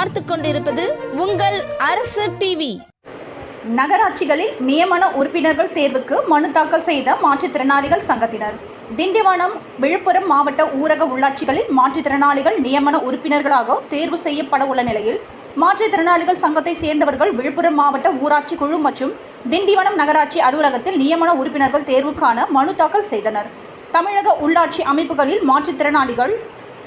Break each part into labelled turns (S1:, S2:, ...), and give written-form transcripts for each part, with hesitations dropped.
S1: பார்த்து கொண்டிருப்பது உங்கள் அரசு டிவி.
S2: நகராட்சிகளில் நியமன உறுப்பினர்கள் தேர்வுக்கு மனு தாக்கல் செய்த மாற்றுத்திறனாளிகள் சங்கத்தினர். திண்டிவனம், விழுப்புரம் மாவட்ட ஊரக உள்ளாட்சிகளில் மாற்றுத்திறனாளிகள் நியமன உறுப்பினர்களாக தேர்வு செய்யப்பட உள்ள நிலையில், மாற்றுத்திறனாளிகள் சங்கத்தை சேர்ந்தவர்கள் விழுப்புரம் மாவட்ட ஊராட்சி குழு மற்றும் திண்டிவனம் நகராட்சி அலுவலகத்தில் நியமன உறுப்பினர்கள் தேர்வுக்கான மனு தாக்கல் செய்தனர். தமிழக உள்ளாட்சி அமைப்புகளில் மாற்றுத்திறனாளிகள்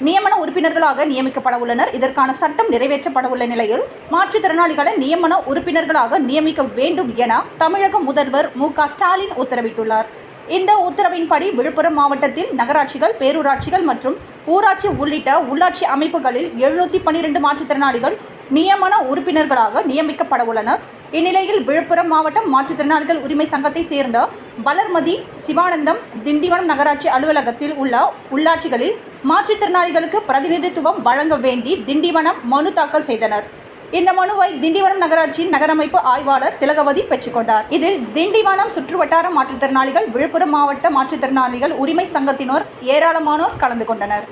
S2: நியமன உறுப்பினர்களாக நியமிக்கப்பட உள்ளனர். இதற்கான சட்டம் நிறைவேற்றப்பட உள்ள நிலையில், மாற்றுத்திறனாளிகளை நியமன உறுப்பினர்களாக நியமிக்க வேண்டும் என தமிழக முதல்வர் மு.க.ஸ்டாலின் உத்தரவிட்டுள்ளார். இந்த உத்தரவின்படி விழுப்புரம் மாவட்டத்தில் நகராட்சிகள், பேரூராட்சிகள் மற்றும் ஊராட்சி உள்ளிட்ட உள்ளாட்சி அமைப்புகளில் 712 மாற்றுத்திறனாளிகள் நியமன உறுப்பினர்களாக நியமிக்கப்பட உள்ளனர். இந்நிலையில் விழுப்புரம் மாவட்டம் மாற்றுத்திறனாளிகள் உரிமை சங்கத்தை சேர்ந்த வளர்மதி, சிவானந்தம் திண்டிவனம் நகராட்சி அலுவலகத்தில் உள்ள உள்ளாட்சிகளில் மாற்றுத்திறனாளிகளுக்கு பிரதிநிதித்துவம் வழங்க வேண்டி திண்டிவனம் மனு தாக்கல் செய்தனர். இந்த மனுவை திண்டிவனம் நகராட்சியின் நகரமைப்பு ஆய்வாளர் திலகவதி பெற்றுக்கொண்டார். இதில் திண்டிவனம் சுற்றுவட்டார மாற்றுத்திறனாளிகள், விழுப்புரம் மாவட்ட மாற்றுத்திறனாளிகள் உரிமை சங்கத்தினர் ஏராளமானோர் கலந்து கொண்டனர்.